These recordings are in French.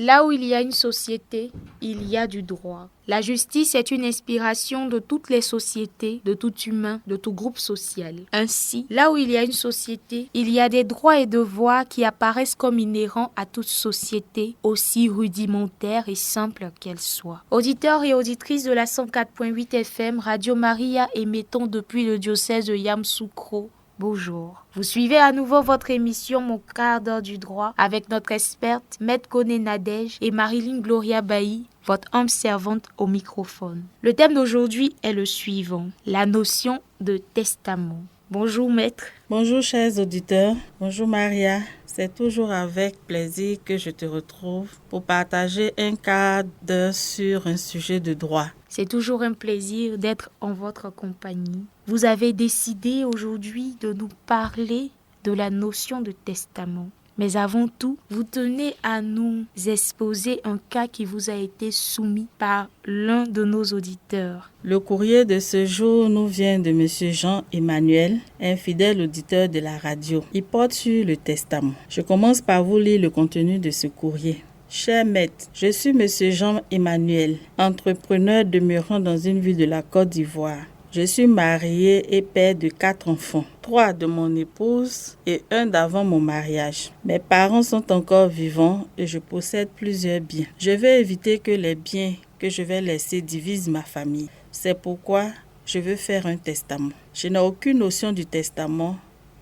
Là où il y a une société, il y a du droit. La justice est une inspiration de toutes les sociétés, de tout humain, de tout groupe social. Ainsi, là où il y a une société, il y a des droits et devoirs qui apparaissent comme inhérents à toute société, aussi rudimentaire et simple qu'elle soit. Auditeurs et auditrices de la 104.8 FM, Radio Maria émettant depuis le diocèse de Yamoussoukro, bonjour. Vous suivez à nouveau votre émission Mon quart d'heure du droit avec notre experte Maître Koné Nadège et Marilyn Gloria Bailly, votre humble servante au microphone. Le thème d'aujourd'hui est le suivant, la notion de testament. Bonjour Maître. Bonjour chers auditeurs, bonjour Maria. C'est toujours avec plaisir que je te retrouve pour partager un quart d'heure sur un sujet de droit. C'est toujours un plaisir d'être en votre compagnie. Vous avez décidé aujourd'hui de nous parler de la notion de testament. Mais avant tout, vous tenez à nous exposer un cas qui vous a été soumis par l'un de nos auditeurs. Le courrier de ce jour nous vient de M. Jean-Emmanuel, un fidèle auditeur de la radio. Il porte sur le testament. Je commence par vous lire le contenu de ce courrier. Cher maître, je suis M. Jean-Emmanuel, entrepreneur demeurant dans une ville de la Côte d'Ivoire. Je suis marié et père de 4 enfants, 3 de mon épouse et 1 d'avant mon mariage. Mes parents sont encore vivants et je possède plusieurs biens. Je vais éviter que les biens que je vais laisser divisent ma famille. C'est pourquoi je veux faire un testament. Je n'ai aucune notion du testament,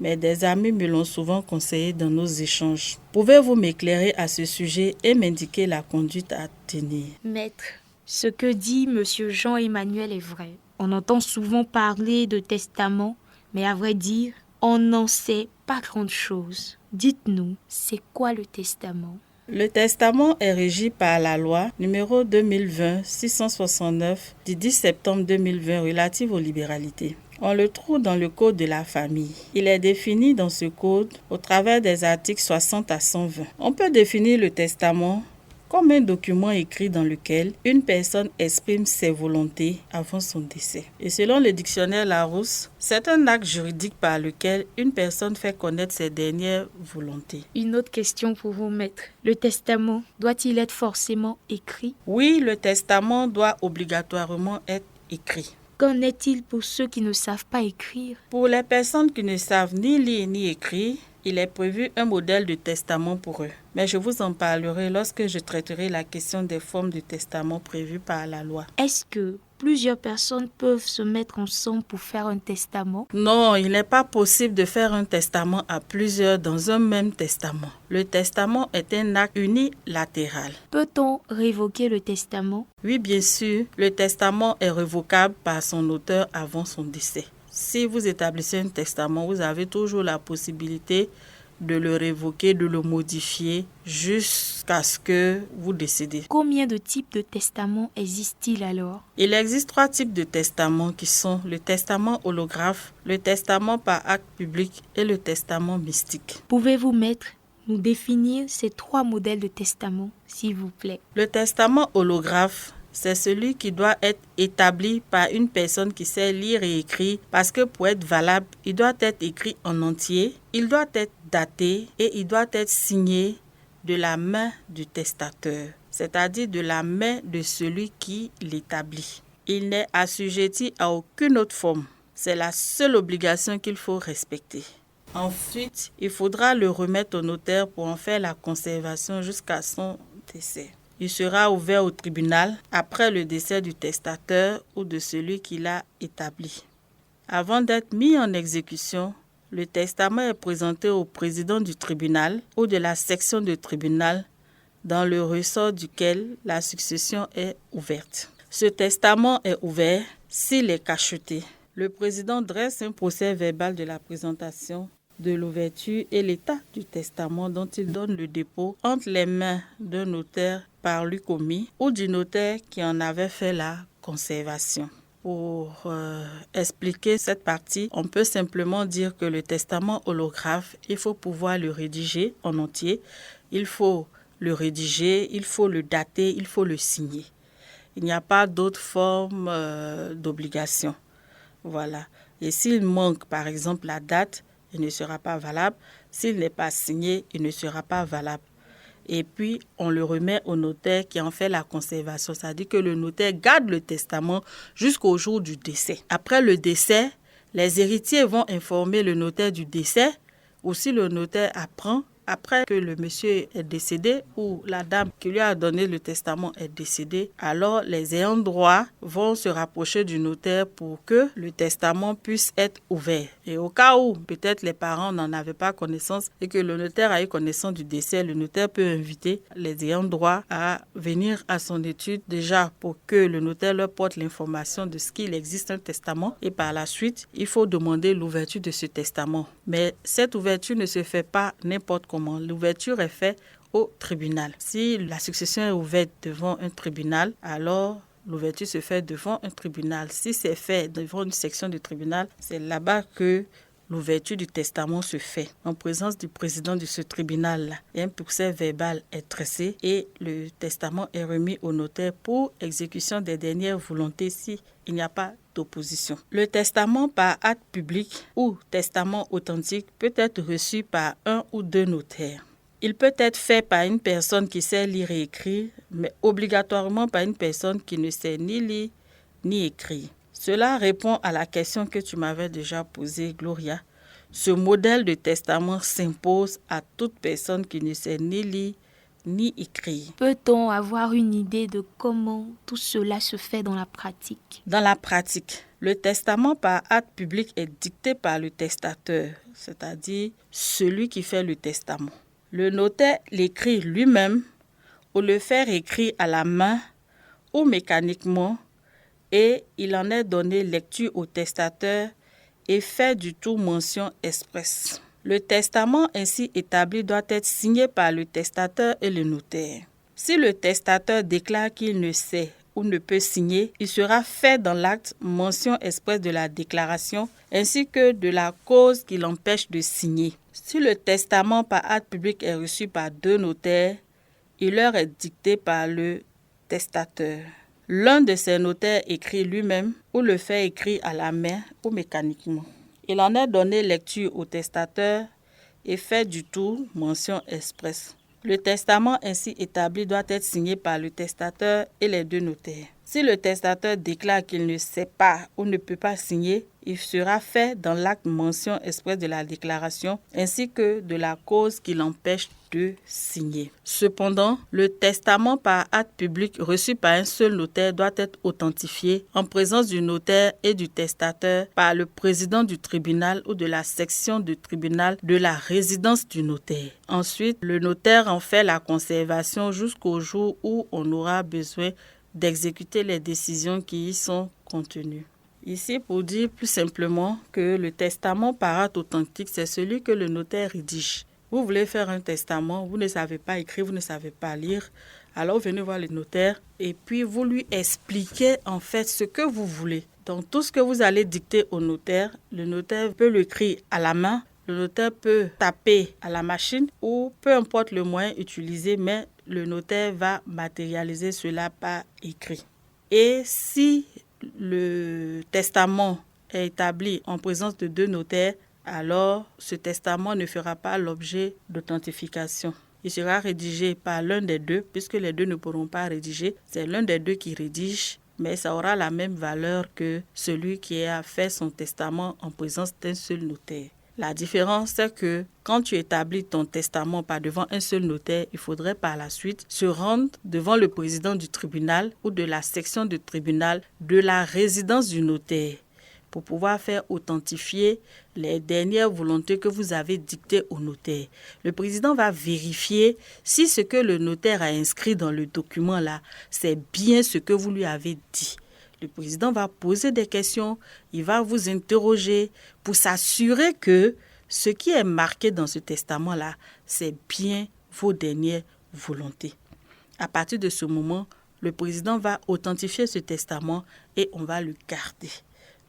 mais des amis me l'ont souvent conseillé dans nos échanges. Pouvez-vous m'éclairer à ce sujet et m'indiquer la conduite à tenir? Maître, ce que dit M. Jean-Emmanuel est vrai. On entend souvent parler de testament, mais à vrai dire, on n'en sait pas grand-chose. Dites-nous, c'est quoi le testament? Le testament est régi par la loi numéro 2020-669 du 10 septembre 2020 relative aux libéralités. On le trouve dans le Code de la famille. Il est défini dans ce code au travers des articles 60 à 120. On peut définir le testament comme un document écrit dans lequel une personne exprime ses volontés avant son décès. Et selon le dictionnaire Larousse, c'est un acte juridique par lequel une personne fait connaître ses dernières volontés. Une autre question pour vous, maître. Le testament doit-il être forcément écrit? Oui, le testament doit obligatoirement être écrit. Qu'en est-il pour ceux qui ne savent pas écrire? Pour les personnes qui ne savent ni lire ni écrire, il est prévu un modèle de testament pour eux. Mais je vous en parlerai lorsque je traiterai la question des formes de testament prévues par la loi. Est-ce que plusieurs personnes peuvent se mettre ensemble pour faire un testament? Non, il n'est pas possible de faire un testament à plusieurs dans un même testament. Le testament est un acte unilatéral. Peut-on révoquer le testament? Oui, bien sûr, le testament est révocable par son auteur avant son décès. Si vous établissez un testament, vous avez toujours la possibilité de le révoquer, de le modifier jusqu'à ce que vous décédez. Combien de types de testaments existent-ils alors? Il existe 3 types de testaments qui sont le testament holographe, le testament par acte public et le testament mystique. Pouvez-vous, maître, nous définir ces 3 modèles de testament, s'il vous plaît? Le testament holographe, c'est celui qui doit être établi par une personne qui sait lire et écrire parce que pour être valable, il doit être écrit en entier, il doit être daté et il doit être signé de la main du testateur, c'est-à-dire de la main de celui qui l'établit. Il n'est assujetti à aucune autre forme. C'est la seule obligation qu'il faut respecter. Ensuite, il faudra le remettre au notaire pour en faire la conservation jusqu'à son décès. Il sera ouvert au tribunal après le décès du testateur ou de celui qui l'a établi. Avant d'être mis en exécution, le testament est présenté au président du tribunal ou de la section de tribunal dans le ressort duquel la succession est ouverte. Ce testament est ouvert s'il est cacheté. Le président dresse un procès-verbal de la présentation de l'ouverture et l'état du testament dont il donne le dépôt entre les mains d'un notaire par lui commis ou du notaire qui en avait fait la conservation. Pour expliquer cette partie, on peut simplement dire que le testament holographe, il faut pouvoir le rédiger en entier, il faut le rédiger, il faut le dater, il faut le signer. Il n'y a pas d'autre forme d'obligation. Voilà. Et s'il manque par exemple la date, il ne sera pas valable. S'il n'est pas signé, il ne sera pas valable. et puis on le remet au notaire qui en fait la conservation. C'est-à-dire que le notaire garde le testament jusqu'au jour du décès. Après le décès, les héritiers vont informer le notaire du décès, ou si le notaire apprend après que le monsieur est décédé ou la dame qui lui a donné le testament est décédée, alors les ayants droit vont se rapprocher du notaire pour que le testament puisse être ouvert. Et au cas où peut-être les parents n'en avaient pas connaissance et que le notaire a eu connaissance du décès, le notaire peut inviter les ayants droit à venir à son étude déjà pour que le notaire leur porte l'information de ce qu'il existe un testament et par la suite, il faut demander l'ouverture de ce testament. Mais cette ouverture ne se fait pas n'importe comment. L'ouverture est faite au tribunal. Si la succession est ouverte devant un tribunal, alors l'ouverture se fait devant un tribunal. Si c'est fait devant une section du tribunal, c'est là-bas que l'ouverture du testament se fait en présence du président de ce tribunal-là. Et un procès verbal est tracé et le testament est remis au notaire pour exécution des dernières volontés si il n'y a pas d'opposition. Le testament par acte public ou testament authentique peut être reçu par un ou deux notaires. Il peut être fait par une personne qui sait lire et écrire, mais obligatoirement par une personne qui ne sait ni lire ni écrire. Cela répond à la question que tu m'avais déjà posée, Gloria. Ce modèle de testament s'impose à toute personne qui ne sait ni lire ni écrire. Peut-on avoir une idée de comment tout cela se fait dans la pratique? Dans la pratique, le testament par acte public est dicté par le testateur, c'est-à-dire celui qui fait le testament. Le notaire l'écrit lui-même ou le fait écrire à la main ou mécaniquement et il en est donné lecture au testateur et fait du tout mention expresse. Le testament ainsi établi doit être signé par le testateur et le notaire. Si le testateur déclare qu'il ne sait ou ne peut signer, il sera fait dans l'acte mention expresse de la déclaration ainsi que de la cause qui l'empêche de signer. Si le testament par acte public est reçu par deux notaires, il leur est dicté par le testateur. L'un de ces notaires écrit lui-même ou le fait écrire à la main ou mécaniquement. Il en est donné lecture au testateur et fait du tout mention expresse. Le testament ainsi établi doit être signé par le testateur et les deux notaires. Si le testateur déclare qu'il ne sait pas ou ne peut pas signer, il sera fait dans l'acte mention expresse de la déclaration ainsi que de la cause qui l'empêche de signer. Cependant, le testament par acte public reçu par un seul notaire doit être authentifié en présence du notaire et du testateur par le président du tribunal ou de la section du tribunal de la résidence du notaire. Ensuite, le notaire en fait la conservation jusqu'au jour où on aura besoin d'exécuter les décisions qui y sont contenues. Ici, pour dire plus simplement que le testament par acte authentique, c'est celui que le notaire rédige. Vous voulez faire un testament, vous ne savez pas écrire, vous ne savez pas lire, alors vous venez voir le notaire et puis vous lui expliquez en fait ce que vous voulez. Donc tout ce que vous allez dicter au notaire, le notaire peut l'écrire à la main, le notaire peut taper à la machine ou peu importe le moyen utilisé, mais le notaire va matérialiser cela par écrit. Et si le testament est établi en présence de deux notaires, alors ce testament ne fera pas l'objet d'authentification. Il sera rédigé par l'un des deux, puisque les deux ne pourront pas rédiger. C'est l'un des deux qui rédige, mais ça aura la même valeur que celui qui a fait son testament en présence d'un seul notaire. La différence, c'est que quand tu établis ton testament pas devant un seul notaire, il faudrait par la suite se rendre devant le président du tribunal ou de la section du tribunal de la résidence du notaire pour pouvoir faire authentifier les dernières volontés que vous avez dictées au notaire. Le président va vérifier si ce que le notaire a inscrit dans le document là, c'est bien ce que vous lui avez dit. Le président va poser des questions, il va vous interroger pour s'assurer que ce qui est marqué dans ce testament-là, c'est bien vos dernières volontés. À partir de ce moment, le président va authentifier ce testament et on va le garder.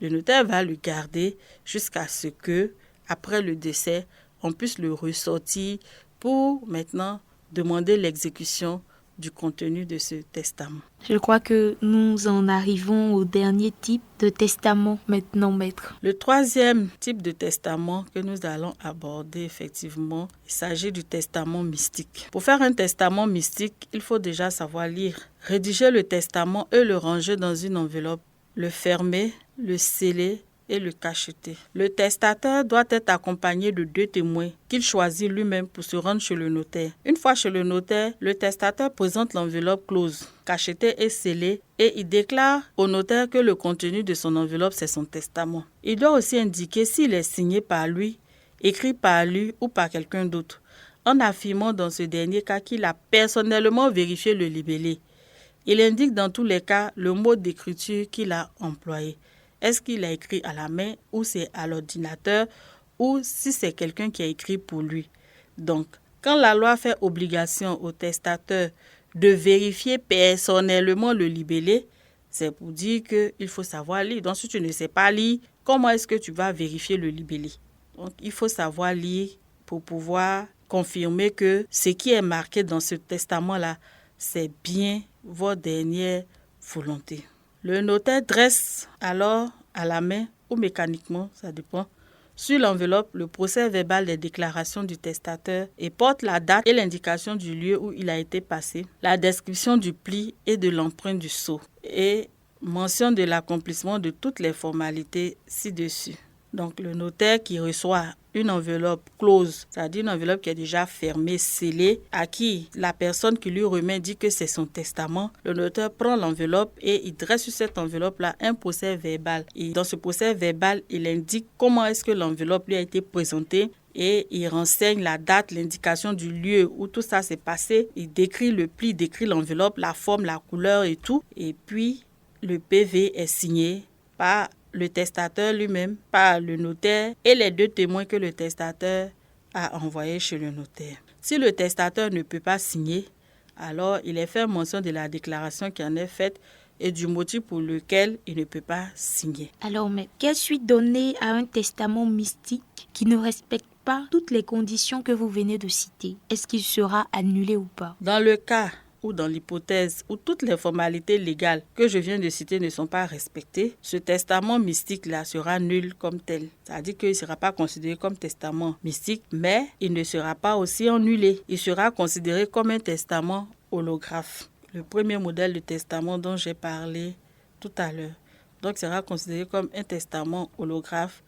Le notaire va le garder jusqu'à ce que, après le décès, on puisse le ressortir pour maintenant demander l'exécution du contenu de ce testament. Je crois que nous en arrivons au dernier type de testament maintenant, maître. Le troisième type de testament que nous allons aborder, effectivement, il s'agit du testament mystique. Pour faire un testament mystique, il faut déjà savoir lire. Rédiger le testament et le ranger dans une enveloppe, le fermer, le sceller et le cacheter. Le testateur doit être accompagné de 2 témoins qu'il choisit lui-même pour se rendre chez le notaire. Une fois chez le notaire, le testateur présente l'enveloppe close, cachetée et scellée, et il déclare au notaire que le contenu de son enveloppe, c'est son testament. Il doit aussi indiquer s'il est signé par lui, écrit par lui ou par quelqu'un d'autre, en affirmant dans ce dernier cas qu'il a personnellement vérifié le libellé. Il indique dans tous les cas le mode d'écriture qu'il a employé. Est-ce qu'il a écrit à la main ou c'est à l'ordinateur ou si c'est quelqu'un qui a écrit pour lui. Donc, quand la loi fait obligation au testateur de vérifier personnellement le libellé, c'est pour dire qu'il faut savoir lire. Donc, si tu ne sais pas lire, comment est-ce que tu vas vérifier le libellé? Donc, il faut savoir lire pour pouvoir confirmer que ce qui est marqué dans ce testament-là, c'est bien votre dernière volonté. Le notaire dresse alors à la main ou mécaniquement, ça dépend, sur l'enveloppe le procès-verbal des déclarations du testateur et porte la date et l'indication du lieu où il a été passé, la description du pli et de l'empreinte du sceau et mention de l'accomplissement de toutes les formalités ci-dessus. Donc le notaire qui reçoit une enveloppe close, c'est-à-dire une enveloppe qui est déjà fermée, scellée, à qui la personne qui lui remet dit que c'est son testament, le notaire prend l'enveloppe et il dresse sur cette enveloppe-là un procès verbal. Et dans ce procès verbal, il indique comment est-ce que l'enveloppe lui a été présentée et il renseigne la date, l'indication du lieu où tout ça s'est passé. Il décrit le pli, décrit l'enveloppe, la forme, la couleur et tout. Et puis, le PV est signé par le testateur lui-même, par le notaire et les 2 témoins que le testateur a envoyés chez le notaire. Si le testateur ne peut pas signer, alors il est fait mention de la déclaration qui en est faite et du motif pour lequel il ne peut pas signer. Alors, mais quelle suite donner à un testament mystique qui ne respecte pas toutes les conditions que vous venez de citer? Est-ce qu'il sera annulé ou pas? Dans le cas ou dans l'hypothèse où toutes les formalités légales que je viens de citer ne sont pas respectées, ce testament mystique-là sera nul comme tel. C'est-à-dire qu'il ne sera pas considéré comme testament mystique, mais il ne sera pas aussi annulé. Il sera considéré comme un testament holographe. Le premier modèle de testament dont j'ai parlé tout à l'heure. Donc, il sera considéré comme un testament holographe.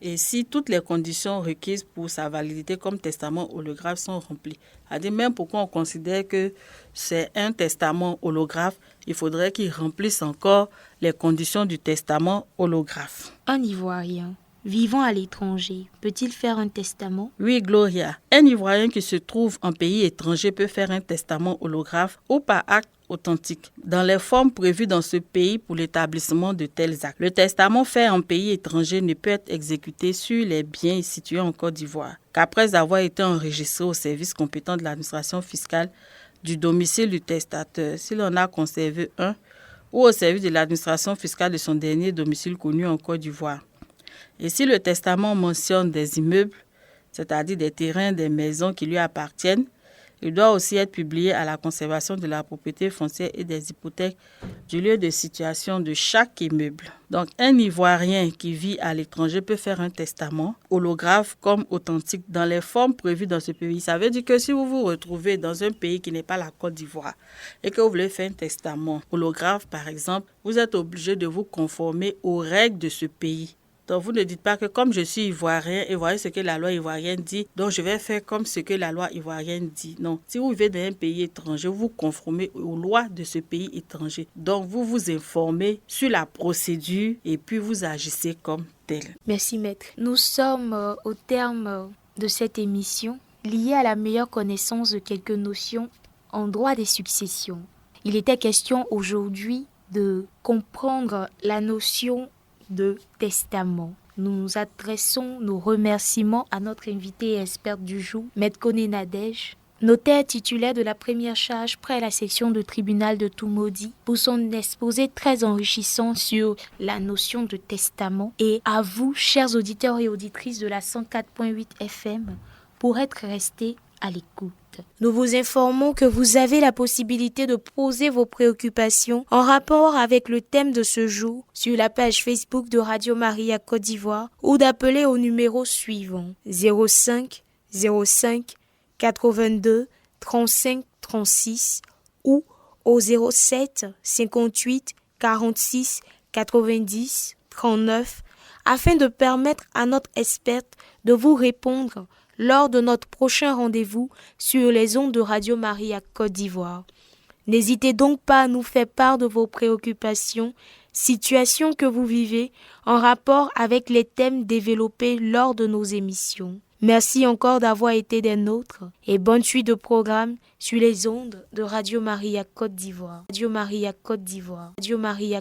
Et si toutes les conditions requises pour sa validité comme testament holographe sont remplies, c'est-à-dire même pourquoi on considère que c'est un testament holographe, il faudrait qu'il remplisse encore les conditions du testament holographe. Un Ivoirien vivant à l'étranger peut-il faire un testament? Oui, Gloria. Un Ivoirien qui se trouve en pays étranger peut faire un testament holographe ou par acte authentique, dans les formes prévues dans ce pays pour l'établissement de tels actes. Le testament fait en pays étranger ne peut être exécuté sur les biens situés en Côte d'Ivoire qu'après avoir été enregistré au service compétent de l'administration fiscale du domicile du testateur, s'il en a conservé un, ou au service de l'administration fiscale de son dernier domicile connu en Côte d'Ivoire. Et si le testament mentionne des immeubles, c'est-à-dire des terrains, des maisons qui lui appartiennent, il doit aussi être publié à la conservation de la propriété foncière et des hypothèques du lieu de situation de chaque immeuble. Donc, un Ivoirien qui vit à l'étranger peut faire un testament holographe comme authentique dans les formes prévues dans ce pays. Ça veut dire que si vous vous retrouvez dans un pays qui n'est pas la Côte d'Ivoire et que vous voulez faire un testament holographe, par exemple, vous êtes obligé de vous conformer aux règles de ce pays. Donc, vous ne dites pas que comme je suis ivoirien et voyez ce que la loi ivoirienne dit, donc je vais faire comme ce que la loi ivoirienne dit. Non. Si vous vivez dans un pays étranger, vous vous conformez aux lois de ce pays étranger. Donc, vous vous informez sur la procédure et puis vous agissez comme tel. Merci, maître. Nous sommes au terme de cette émission liée à la meilleure connaissance de quelques notions en droit des successions. Il était question aujourd'hui de comprendre la notion de testament. Nous adressons nos remerciements à notre invitée et experte du jour, Maître Koné Nadège, notaire titulaire de la première charge près la section de tribunal de Toumaudi, pour son exposé très enrichissant sur la notion de testament, et à vous, chers auditeurs et auditrices de la 104.8 FM, pour être restés à l'écoute. Nous vous informons que vous avez la possibilité de poser vos préoccupations en rapport avec le thème de ce jour sur la page Facebook de Radio Maria Côte d'Ivoire ou d'appeler au numéro suivant 05 05 82 35 36 ou au 07 58 46 90 39 afin de permettre à notre experte de vous répondre lors de notre prochain rendez-vous sur les ondes de Radio Maria Côte d'Ivoire. N'hésitez donc pas à nous faire part de vos préoccupations, situations que vous vivez en rapport avec les thèmes développés lors de nos émissions. Merci encore d'avoir été des nôtres et bonne suite de programme sur les ondes de Radio Maria Côte d'Ivoire. Radio Maria Côte d'Ivoire. Radio Maria